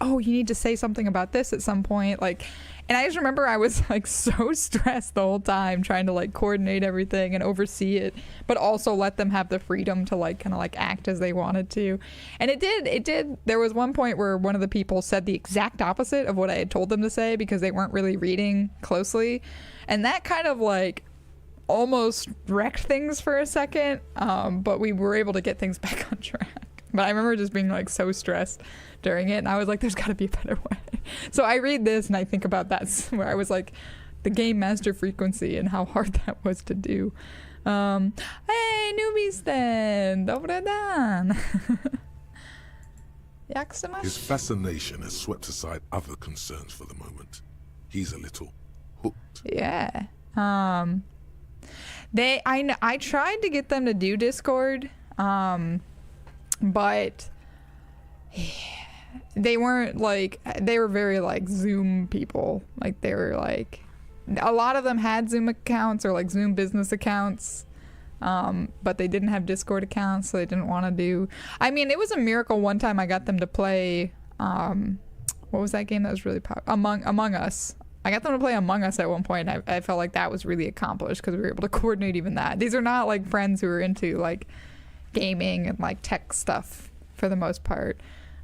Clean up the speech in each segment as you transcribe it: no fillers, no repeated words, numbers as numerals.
oh, you need to say something about this at some point. Like, and I just remember I was like so stressed the whole time trying to like coordinate everything and oversee it, but also let them have the freedom to like kind of like act as they wanted to. And it did. There was one point where one of the people said the exact opposite of what I had told them to say because they weren't really reading closely. And that kind of like almost wrecked things for a second. But we were able to get things back on track. But I remember just being like so stressed during it, and I was like, there's got to be a better way. So I read this and I think about that where I was like the game master frequency and how hard that was to do. Hey, newbies then! Dobre dan! Jak se máš? His fascination has swept aside other concerns for the moment. He's a little hooked. Yeah. I tried to get them to do Discord, but they weren't like, they were very like Zoom people. Like they were like, a lot of them had Zoom accounts or like Zoom business accounts, but they didn't have Discord accounts, so they didn't want to do. I mean, it was a miracle one time I got them to play, what was that game that was really popular? Among Us. I got them to play Among Us at one point. I felt like that was really accomplished because we were able to coordinate even that. These are not like friends who are into like gaming and like tech stuff for the most part.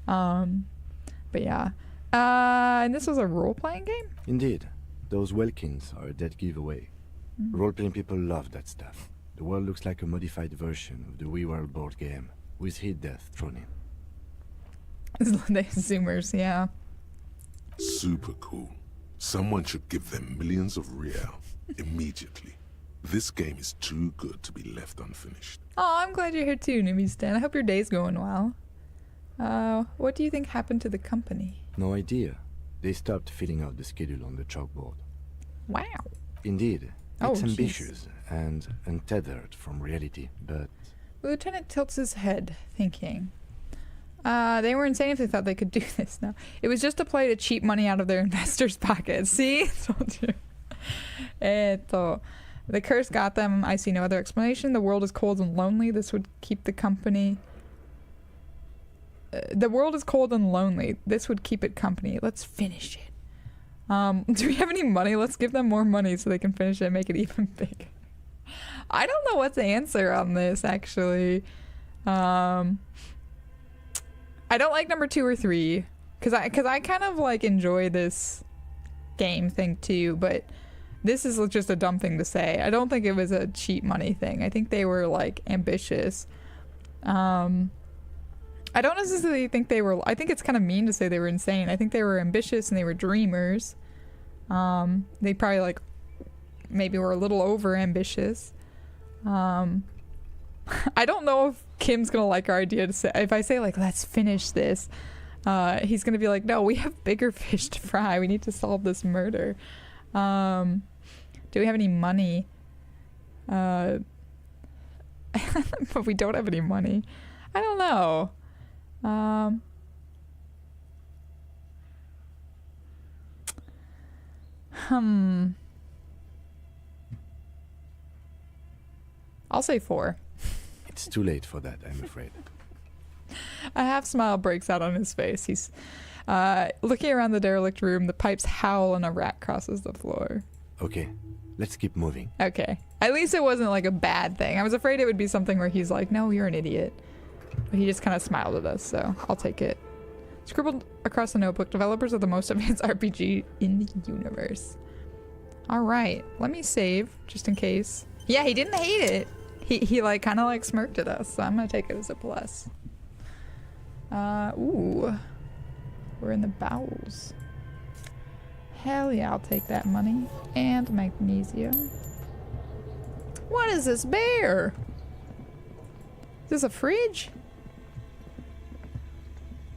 But yeah. And this was a role-playing game? Indeed. Those Welkins are a dead giveaway. Role-playing people love that stuff. The world looks like a modified version of the WeWorld board game, with hit death thrown in. They Zoomers, yeah. Super cool. Someone should give them millions of real immediately. This game is too good to be left unfinished. Oh, I'm glad you're here too, Newbie Stan. I hope your day's going well. What do you think happened to the company? No idea. They stopped filling out the schedule on the chalkboard. Wow. Indeed. Oh, It's jeez. ambitious and untethered from reality, but... The lieutenant tilts his head, thinking. They were insane if they thought they could do this now. It was just a play to cheat money out of their investors' pockets. See? Told you. The curse got them. I see no other explanation. The world is cold and lonely. This would keep the company... the world is cold and lonely. This would keep it company. Let's finish it. Do we have any money? Let's give them more money so they can finish it and make it even bigger. I don't know what to answer on this, actually. I don't like number 2 or 3 because I kind of like enjoy this game thing too, but this is just a dumb thing to say. I don't think it was a cheap money thing. I think they were like ambitious. I don't necessarily think they were. I think it's kind of mean to say they were insane. I think they were ambitious and they were dreamers. They probably like maybe were a little over ambitious. I don't know if Kim's gonna like our idea to say, if I say like, let's finish this, he's gonna be like, no, we have bigger fish to fry. We need to solve this murder. Do we have any money? But we don't have any money. I don't know. I'll say 4. it's too late for that, I'm afraid. A half smile breaks out on his face. He's looking around the derelict room. The pipes howl and a rat crosses the floor. Okay, let's keep moving. Okay. At least it wasn't like a bad thing. I was afraid it would be something where he's like, no, you're an idiot. But he just kind of smiled at us, so I'll take it. Scribbled across the notebook, developers of the most advanced RPG in the universe. Alright, let me save, just in case. Yeah, he didn't hate it. He like kind of like smirked at us, so I'm gonna take it as a plus. Ooh. We're in the bowels. Hell yeah, I'll take that money. And magnesium. What is this bear? Is this a fridge?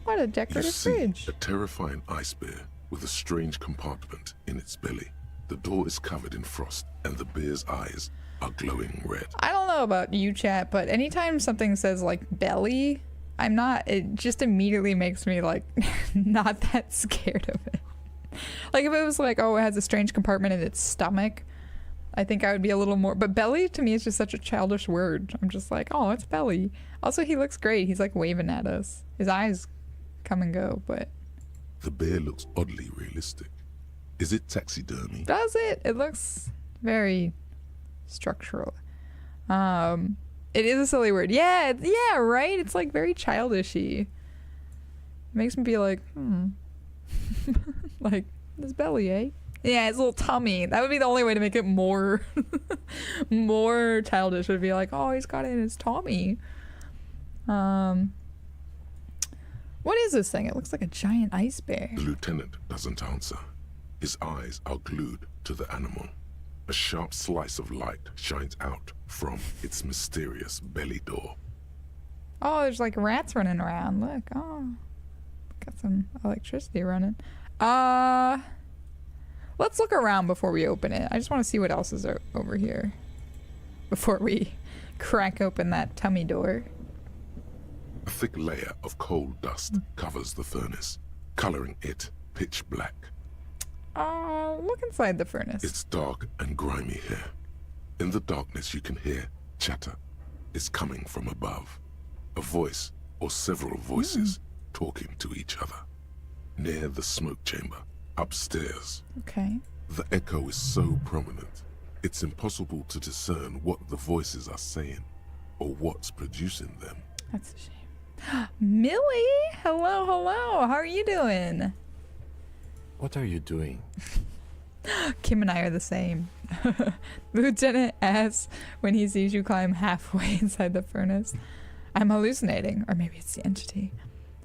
What a You decorative see fridge. a terrifying ice bear with a strange compartment in its belly. The door is covered in frost, and the bear's eyes are glowing red. I don't know about you, chat, but anytime something says like belly, it just immediately makes me like not that scared of it. Like if it was like, oh, it has a strange compartment in its stomach, I think I would be a little more, but belly to me is just such a childish word. I'm just like, oh, it's belly. Also, he looks great. He's like waving at us. His eyes come and go, but The bear looks oddly realistic. Is it taxidermy? Does it? It looks very structural. It is a silly word. Yeah, yeah, right? It's like very childishy. It makes me be like, like, this belly, eh? Yeah, his little tummy. That would be the only way to make it more more childish, would be like, oh, he's got it in his tummy. What is this thing? It looks like a giant ice bear. The lieutenant doesn't answer. His eyes are glued to the animal. A sharp slice of light shines out from its mysterious belly door. Oh, there's like rats running around. Look. Oh, got some electricity running. Let's look around before we open it. I just want to see what else is over here before we crack open that tummy door. A thick layer of coal dust covers the furnace, coloring it pitch black. Look inside the furnace. It's dark and grimy here. In the darkness you can hear chatter. It's coming from above. A voice or several voices talking to each other. Near the smoke chamber, upstairs. Okay. The echo is so prominent, it's impossible to discern what the voices are saying or what's producing them. That's a shame. Millie! Hello, hello. How are you doing? What are you doing? Kim and I are the same. Lieutenant asks when he sees you climb halfway inside the furnace. I'm hallucinating, or maybe it's the entity.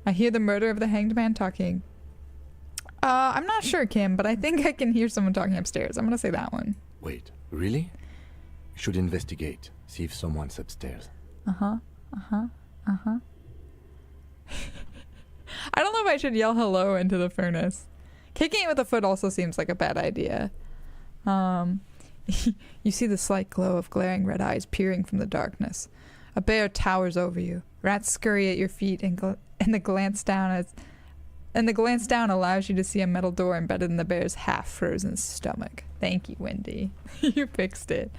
I hear the murder of the hanged man talking. I'm not sure, Kim, but I think I can hear someone talking upstairs. I'm gonna say that one. Wait, really? You should investigate. See if someone's upstairs. I don't know if I should yell hello into the furnace. Kicking it with a foot also seems like a bad idea. You see the slight glow of glaring red eyes peering from the darkness. A bear towers over you. Rats scurry at your feet, and the glance down allows you to see a metal door embedded in the bear's half-frozen stomach. Thank you, Wendy. You fixed it.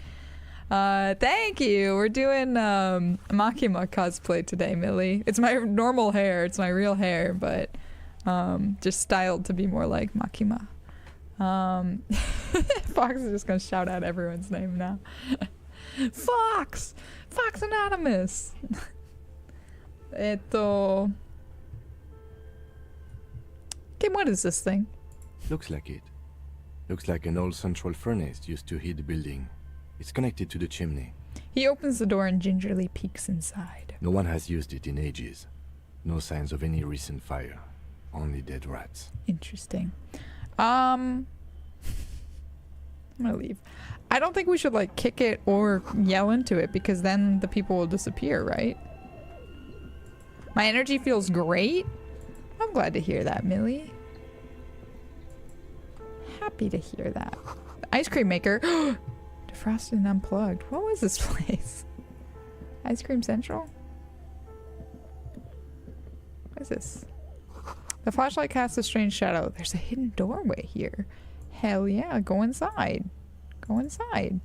Thank you. We're doing Makima cosplay today, Millie. It's my normal hair. It's my real hair, but just styled to be more like Makima. Fox is just gonna shout out everyone's name now. Fox! Fox Anonymous! Kim, what is this thing? Looks like it. Looks like an old central furnace used to heat the building. It's connected to the chimney. He opens the door and gingerly peeks inside. No one has used it in ages. No signs of any recent fire. Only dead rats. Interesting. I'm gonna leave. I don't think we should like kick it or yell into it because then the people will disappear, right? My energy feels great. I'm glad to hear that, Millie. Happy to hear that. The ice cream maker. Defrosted and unplugged. What was this place? Ice Cream Central? What is this? The flashlight casts a strange shadow. There's a hidden doorway here. Hell yeah, go inside. Go inside.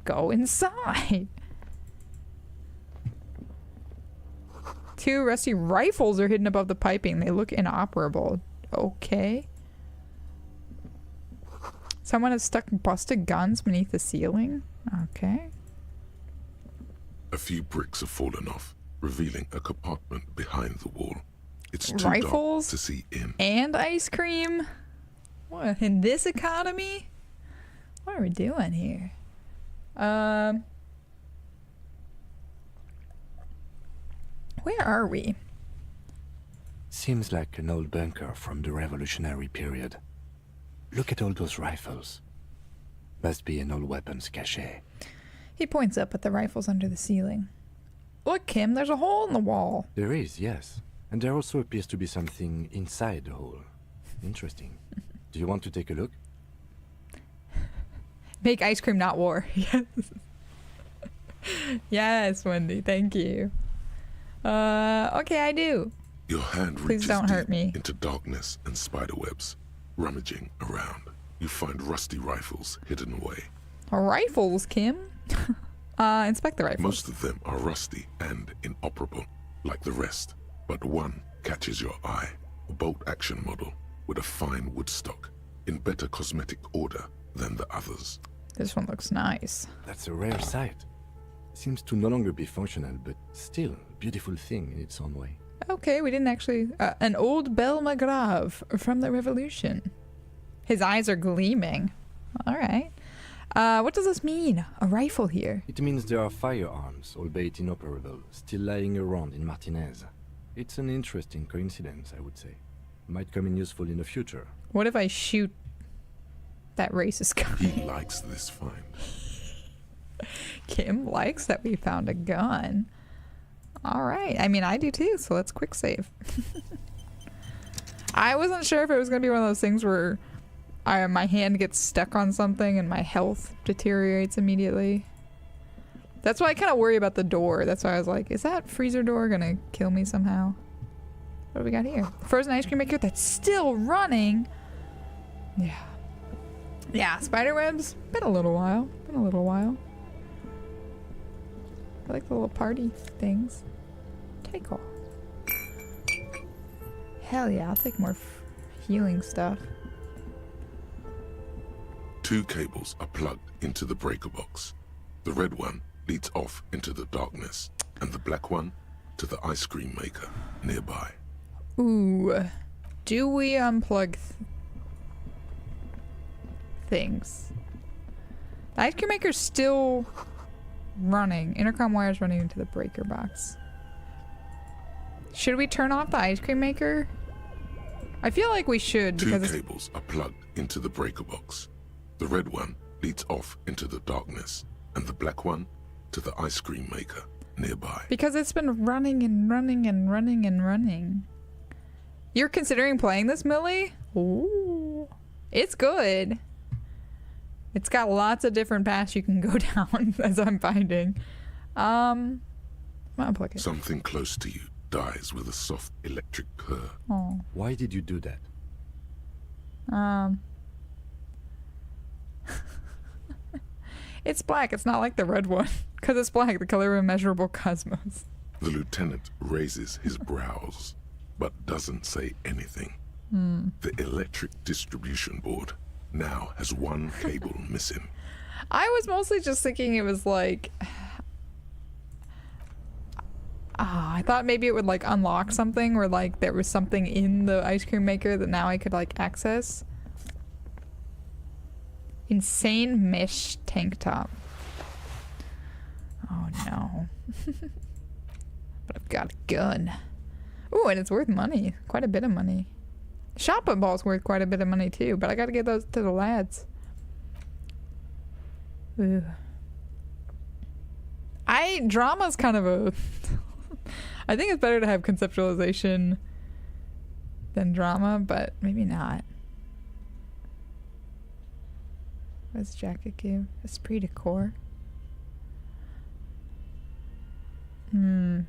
Go inside. 2 rusty rifles are hidden above the piping. They look inoperable. Okay. Someone has stuck busted guns beneath the ceiling. Okay. A few bricks have fallen off, revealing a compartment behind the wall. It's too Rifles dark to see in. and ice cream? What, in this economy? What are we doing here? Where are we? Seems like an old bunker from the Revolutionary period. Look at all those rifles. Must be an old weapons cache. He points up at the rifles under the ceiling. Look, Kim, there's a hole in the wall. There is, yes. And there also appears to be something inside the hole. Interesting. Do you want to take a look? Make ice cream, not war. Yes. Yes, Wendy, thank you. Okay, I do. Your hand Please reaches don't hurt deep me. into darkness and spiderwebs. Rummaging around, you find rusty rifles hidden away. Rifles, Kim? Inspect the rifles. Most of them are rusty and inoperable, like the rest, but one catches your eye. A bolt-action model with a fine wood stock in better cosmetic order than the others. This one looks nice. That's a rare sight. Seems to no longer be functional, but still a beautiful thing in its own way. Okay, we didn't actually... an old Belle Magrave from the Revolution. His eyes are gleaming. All right. What does this mean? A rifle here. It means there are firearms, albeit inoperable, still lying around in Martinez. It's an interesting coincidence, I would say. Might come in useful in the future. What if I shoot that racist guy? He likes this find. Kim likes that we found a gun. All right. I mean, I do too, so let's quick save. I wasn't sure if it was going to be one of those things where my hand gets stuck on something and my health deteriorates immediately. That's why I kind of worry about the door. That's why I was like, is that freezer door going to kill me somehow? What do we got here? Frozen ice cream maker that's still running. Yeah. Yeah, spiderwebs. Been a little while. I like the little party things. Take all. Hell yeah, I'll take more healing stuff. 2 cables are plugged into the breaker box. The red one leads off into the darkness, and the black one to the ice cream maker nearby. Ooh. Do we unplug things? The ice cream maker's still running. Intercom wires running into the breaker box. Should we turn off the ice cream maker? I feel like we should because 2 cables are plugged into the breaker box. The red one leads off into the darkness, and the black one to the ice cream maker nearby. Because it's been running and running and running and running. You're considering playing this, Millie? Ooh. It's good. It's got lots of different paths you can go down, as I'm finding. I'm gonna plug it. Something close to you dies with a soft electric purr. Oh. Why did you do that? It's black. It's not like the red one. Because it's black, the color of immeasurable cosmos. The lieutenant raises his brows, but doesn't say anything. The electric distribution board now has 1 cable missing. I was mostly just thinking it was like... I thought maybe it would like unlock something or like there was something in the ice cream maker that now I could like access. Insane mesh tank top. Oh no. But I've got a gun. Ooh, and it's worth money. Quite a bit of money. Shotgun ball's worth quite a bit of money too, but I gotta get those to the lads. Ooh. Drama's kind of a... I think it's better to have conceptualization than drama, but maybe not. What does jacket give? Esprit de corps. I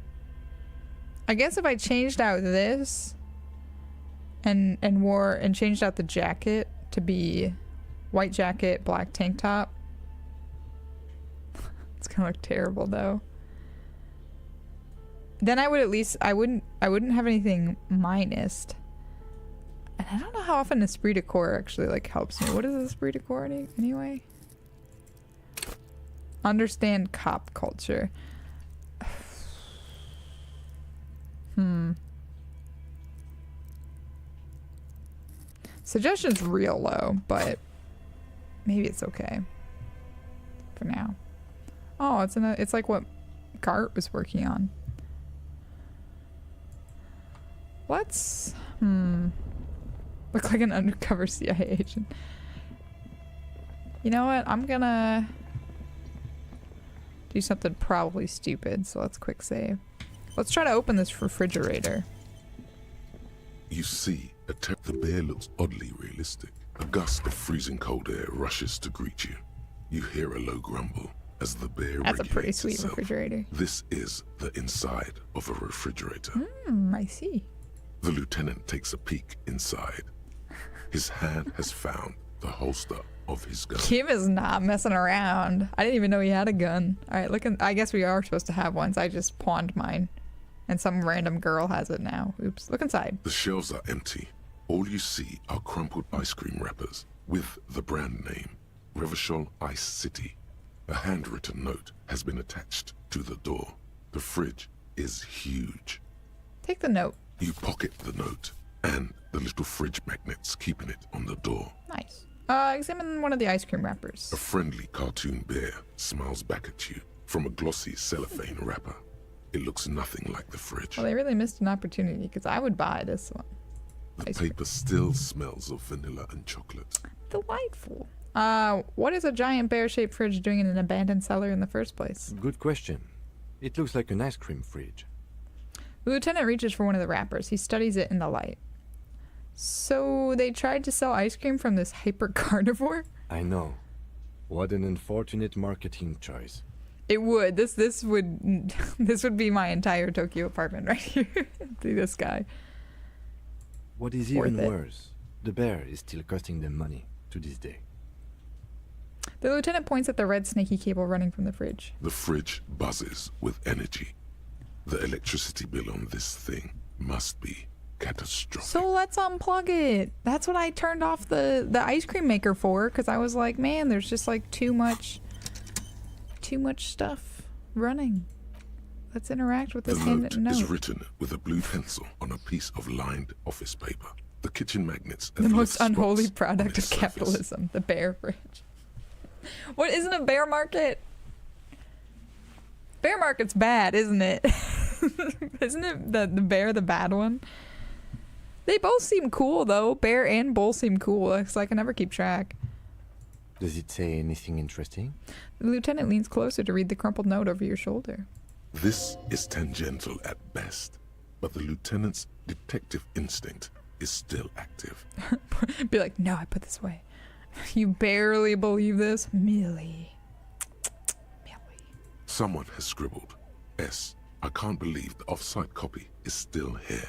guess if I changed out this and changed out the jacket to be white jacket, black tank top. It's gonna look terrible though. Then I would at least I wouldn't have anything minused. And I don't know how often esprit de corps actually like helps me. What is esprit de corps anyway? Understand cop culture. Suggestion's real low, but maybe it's okay for now. Oh, it's like what Gart was working on. Let's look like an undercover CIA agent. You know what? I'm gonna do something probably stupid, so let's quick save. Let's try to open this refrigerator. You see, the bear looks oddly realistic. A gust of freezing cold air rushes to greet you. You hear a low grumble as the bear That's a pretty regulates sweet itself. refrigerator. This is the inside of a refrigerator. I see. The lieutenant takes a peek inside. His hand has found the holster of his gun. Kim is not messing around. I didn't even know he had a gun. All right, I guess we are supposed to have one, so I just pawned mine And some random girl has it now. Oops. Look inside. The shelves are empty. All you see are crumpled ice cream wrappers with the brand name, Revachol Ice City. A handwritten note has been attached to the door. The fridge is huge. Take the note. You pocket the note and the little fridge magnets keeping it on the door. Nice. Examine one of the ice cream wrappers. A friendly cartoon bear smiles back at you from a glossy cellophane wrapper. It looks nothing like the fridge. Well, they really missed an opportunity because I would buy this one. The Ice cream. paper still smells of vanilla and chocolate. Delightful. What is a giant bear-shaped fridge doing in an abandoned cellar in the first place? Good question. It looks like an ice cream fridge. The lieutenant reaches for one of the wrappers. He studies it in the light. So they tried to sell ice cream from this hyper carnivore? I know. What an unfortunate marketing choice. It would. This would this would be my entire Tokyo apartment right here. See this guy. What is Worth even it. worse, the bear is still costing them money to this day. The lieutenant points at the red snaky cable running from the fridge. The fridge buzzes with energy. The electricity bill on this thing must be catastrophic. So let's unplug it. That's what I turned off the ice cream maker for, because I was like, man, there's just like too much stuff running. Let's interact with The this note note. is written with a blue pencil on a piece of lined office paper. The kitchen magnets The have most lit unholy spots product on of its surface. capitalism, the bear fridge. What isn't a bear market? Bear market's bad, isn't it? Isn't it the bear the bad one? They both seem cool though. Bear and bull seem cool. It's like I never keep track. Does it say anything interesting? The lieutenant leans closer to read the crumpled note over your shoulder. This is tangential at best, but the lieutenant's detective instinct is still active. Be like, no, I put this away. You barely believe this? Millie. Someone has scribbled, S. I can't believe the off-site copy is still here.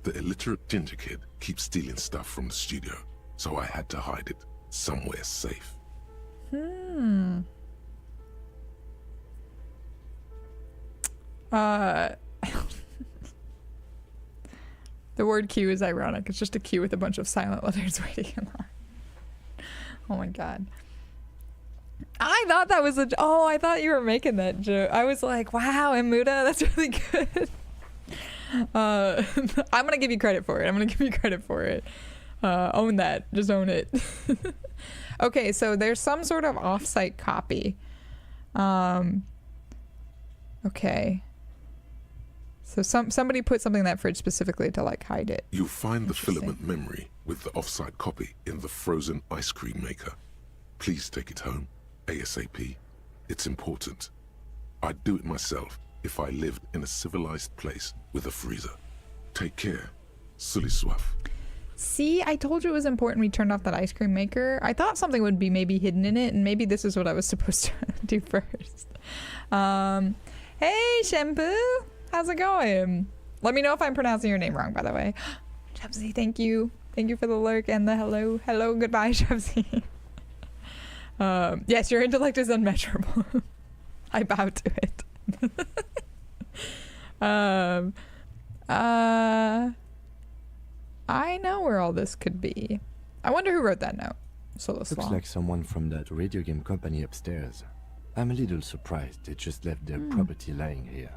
The illiterate ginger kid keeps stealing stuff from the studio, so I had to hide it somewhere safe. The word Q is ironic. It's just a Q with a bunch of silent letters waiting in line. Oh my god. I thought that was I thought you were making that joke. I was like, wow, Emuda, that's really good. I'm gonna give you credit for it. Own that. Just own it. Okay, so there's some sort of off-site copy. Okay. So somebody put something in that fridge specifically to like hide it. You'll find the Interesting. filament memory with the off-site copy in the frozen ice cream maker. Please take it home, ASAP. It's important. I'd do it myself if I lived in a civilized place with a freezer. Take care. Sully Swaff. See, I told you it was important we turned off that ice cream maker. I thought something would be maybe hidden in it, and maybe this is what I was supposed to do first. Hey, Shampoo! How's it going? Let me know if I'm pronouncing your name wrong, by the way. Chubsy, thank you. Thank you for the lurk and the hello. Hello, goodbye, Chubsy. Yes, your intellect is unmeasurable. I bow to it. I know where all this could be. I wonder who wrote that note. Solo Looks Slaw. like someone from that radio game company upstairs. I'm a little surprised they just left their property lying here.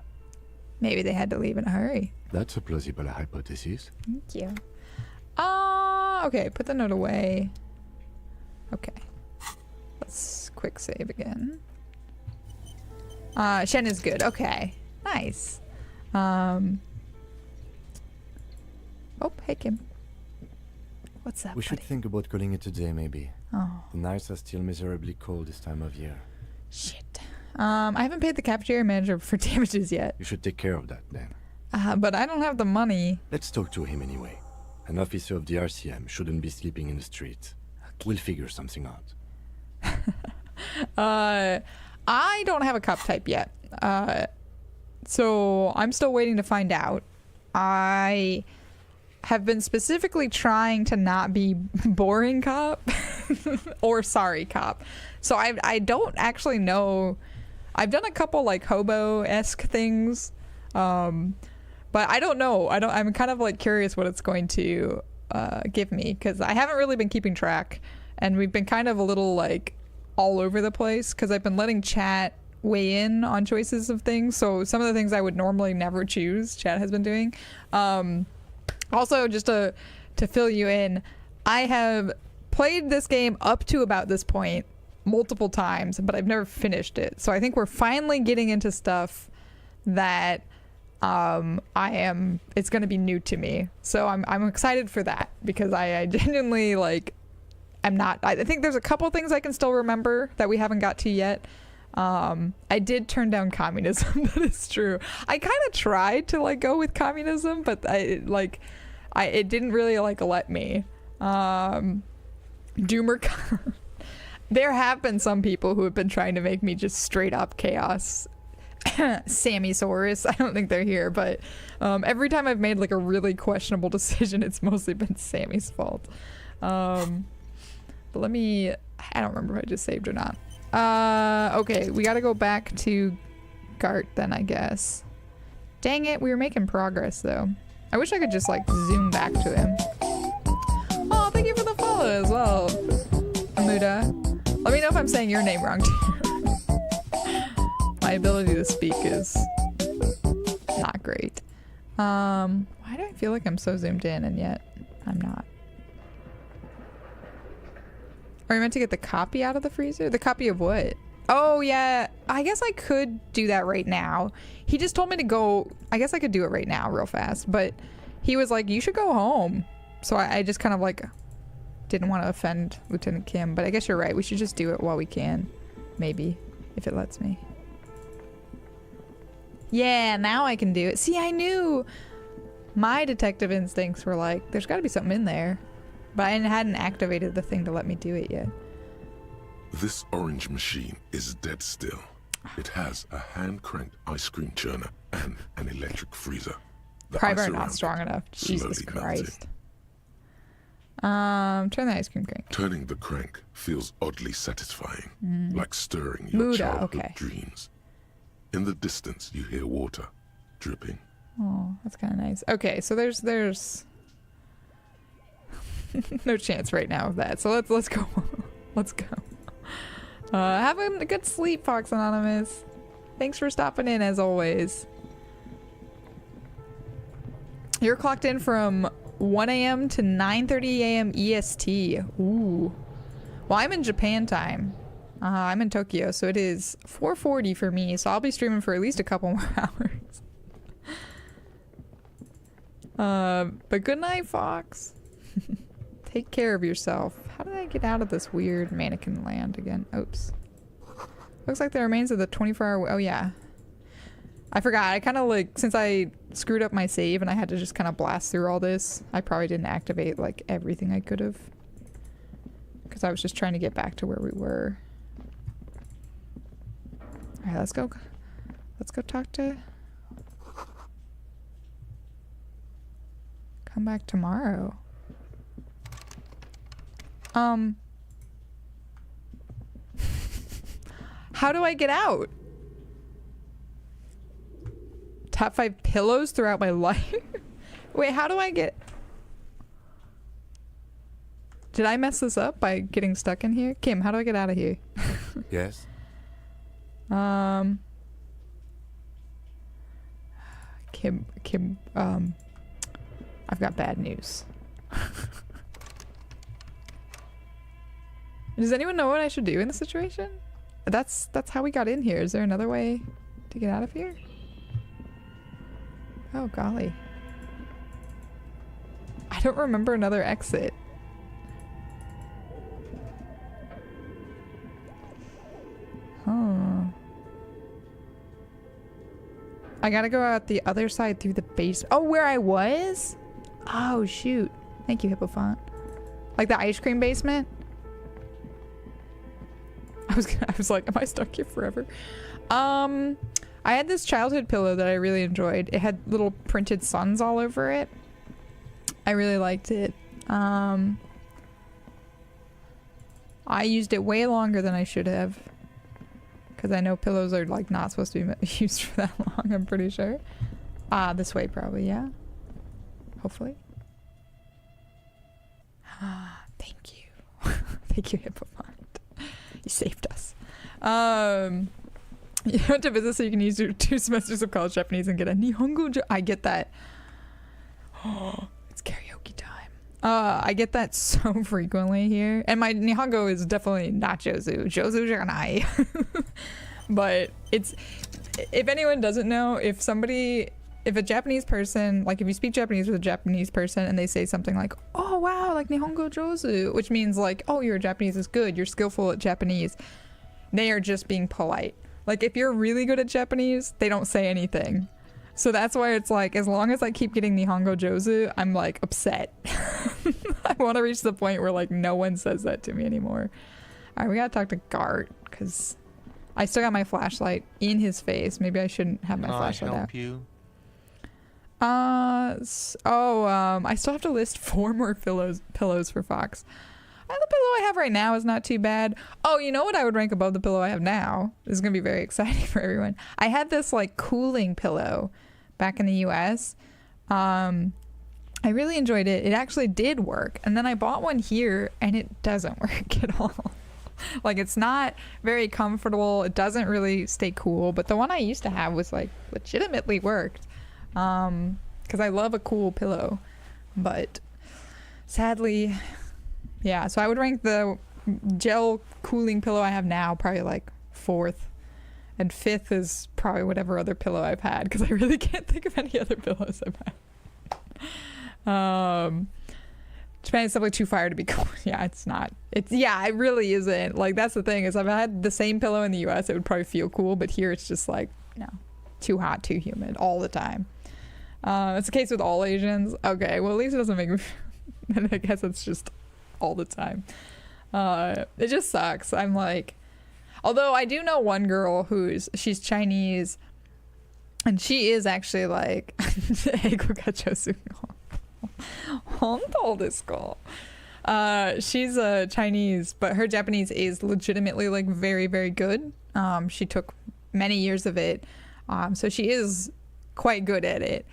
Maybe they had to leave in a hurry. That's a plausible hypothesis. Thank you. Okay, put the note away. Okay. Let's quick save again. Shen is good. Okay. Nice. Oh, hey Kim. What's up, We should buddy? think about calling it a day, maybe. Oh, The nights are still miserably cold this time of year. shit. I haven't paid the cafeteria manager for damages yet. You should take care of that then. But I don't have the money. Let's talk to him anyway. An officer of the RCM shouldn't be sleeping in the street. We'll figure something out. I don't have a cup type yet. So I'm still waiting to find out. I have been specifically trying to not be boring cop or sorry cop. So I don't actually know. I've done a couple like hobo-esque things. But I don't know. I'm kind of like curious what it's going to give me, because I haven't really been keeping track, and we've been kind of a little like all over the place because I've been letting chat weigh in on choices of things. So some of the things I would normally never choose, chat has been doing. Also, just to fill you in, I have played this game up to about this point multiple times, but I've never finished it. So I think we're finally getting into stuff that it's going to be new to me. So I'm excited for that, because I genuinely like, I think there's a couple things I can still remember that we haven't got to yet. I did turn down communism. That is true. I kind of tried to like go with communism, but it didn't really like let me. Doomer. There have been some people who have been trying to make me just straight up chaos. Sammysaurus. I don't think they're here, but every time I've made like a really questionable decision, it's mostly been Sammy's fault. But I don't remember if I just saved or not. Okay, we gotta go back to Gart then, I guess. Dang it, we were making progress though. I wish I could just like zoom back to him. Oh, thank you for the follow as well, Amuda. Let me know if I'm saying your name wrong too. My ability to speak is not great. Why do I feel like I'm so zoomed in and yet I'm not? Are you meant to get the copy out of the freezer? The copy of what? Oh yeah, I guess I could do that right now. He just told me to go. I guess I could do it right now real fast, but he was like, you should go home. So I just kind of like didn't want to offend Lieutenant Kim, but I guess you're right. We should just do it while we can. Maybe, if it lets me. Yeah, now I can do it. See, I knew my detective instincts were like, there's got to be something in there. But I hadn't activated the thing to let me do it yet. This orange machine is dead still. It has a hand-cranked ice cream churner and an electric freezer. The Probably ice not around strong it enough. Jesus slowly Christ. melting. Turn the ice cream crank. Turning the crank feels oddly satisfying, like stirring your Muda, childhood okay. dreams. In the distance, you hear water dripping. Oh, that's kind of nice. Okay, so there's no chance right now of that. So let's go. Let's go. Have a good sleep, Fox Anonymous. Thanks for stopping in as always. You're clocked in from 1 a.m. to 9:30 a.m. EST. Ooh. Well, I'm in Japan time. I'm in Tokyo, so it is 4:40 for me. So I'll be streaming for at least a couple more hours. But good night, Fox. Take care of yourself. How did I get out of this weird mannequin land again? Oops. Looks like the remains of the 24-hour... Oh, yeah. I forgot. I kind of like... Since I screwed up my save and I had to just kind of blast through all this, I probably didn't activate like everything I could have. Because I was just trying to get back to where we were. Alright, let's go. Let's go talk to... Come back tomorrow. How do I get out? Top 5 pillows throughout my life? Wait, how do I get... Did I mess this up by getting stuck in here? Kim, how do I get out of here? Yes? Kim, I've got bad news. Does anyone know what I should do in this situation? That's how we got in here. Is there another way to get out of here? Oh, golly. I don't remember another exit. Huh. I gotta go out the other side through the base. Oh, where I was? Oh, shoot. Thank you, Hippofont. Like the ice cream basement? I was like, am I stuck here forever? I had this childhood pillow that I really enjoyed. It had little printed suns all over it. I really liked it. I used it way longer than I should have. Because I know pillows are like not supposed to be used for that long, I'm pretty sure. This way probably, yeah. Hopefully. Thank you. Thank you, Hippomont. You saved us. You went to visit so you can use your 2 semesters of college Japanese and get a Nihongo. I get that. Oh, it's karaoke time. I get that so frequently here. And my Nihongo is definitely not Jozu. Jozu janai. But it's, if anyone doesn't know, if a Japanese person, like if you speak Japanese with a Japanese person and they say something like, oh wow, like Nihongo Jozu, which means like, oh, your Japanese is good, you're skillful at Japanese, they are just being polite. Like if you're really good at Japanese, they don't say anything. So that's why it's like, as long as I keep getting Nihongo Jozu, I'm like upset. I want to reach the point where like no one says that to me anymore. All right, we gotta talk to Gart because I still got my flashlight in his face. Maybe I shouldn't have my flashlight out. Help you? I still have to list 4 more pillows for Fox. The pillow I have right now is not too bad. Oh, you know what I would rank above the pillow I have now? This is going to be very exciting for everyone. I had this like cooling pillow back in the US. I really enjoyed it. It actually did work. And then I bought one here and it doesn't work at all. Like it's not very comfortable. It doesn't really stay cool. But the one I used to have was like legitimately worked. Because I love a cool pillow. But sadly... Yeah, so I would rank the gel cooling pillow I have now probably like 4th. And 5th is probably whatever other pillow I've had because I really can't think of any other pillows I've had. Japan is simply too fire to be cool. Yeah, it's not. It really isn't. Like that's the thing is I've had the same pillow in the US, it would probably feel cool, but here it's just like, no, too hot, too humid all the time. It's the case with all Asians. Okay, well at least it doesn't make me I guess it's just all the time. It just sucks. I'm like, although I do know one girl she's Chinese and she is actually like she's Chinese, but her Japanese is legitimately like very, very good. She took many years of it, so she is quite good at it.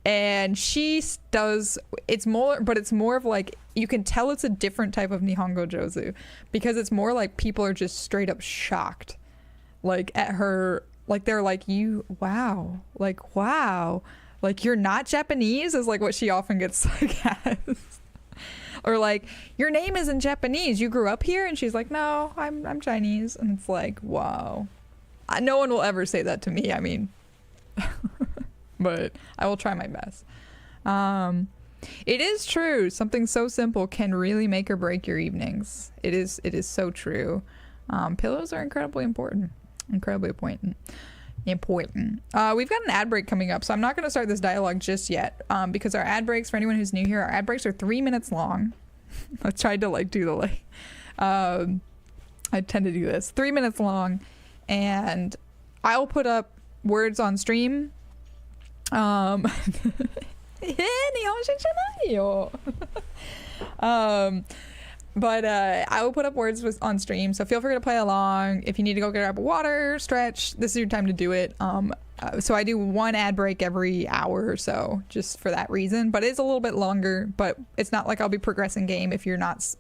And it's more of like, you can tell it's a different type of Nihongo Jozu because it's more like people are just straight up shocked like at her, like they're like, wow, like you're not Japanese is like what she often gets like as. Or like, your name isn't Japanese, you grew up here? And she's like, no, I'm Chinese. And it's like, wow, no one will ever say that to me. I mean but I will try my best. It is true. Something so simple can really make or break your evenings. It is so true. Pillows are incredibly important. Incredibly important. We've got an ad break coming up, so I'm not going to start this dialogue just yet because our ad breaks, for anyone who's new here, our ad breaks are 3 minutes long. I tried to like do the like... I tend to do this. 3 minutes long, and I'll put up words on stream. But I will put up words on stream, so feel free to play along. If you need to go grab water, stretch, this is your time to do it. So I do 1 ad break every hour or so just for that reason, but it's a little bit longer. But it's not like I'll be progressing game if you're not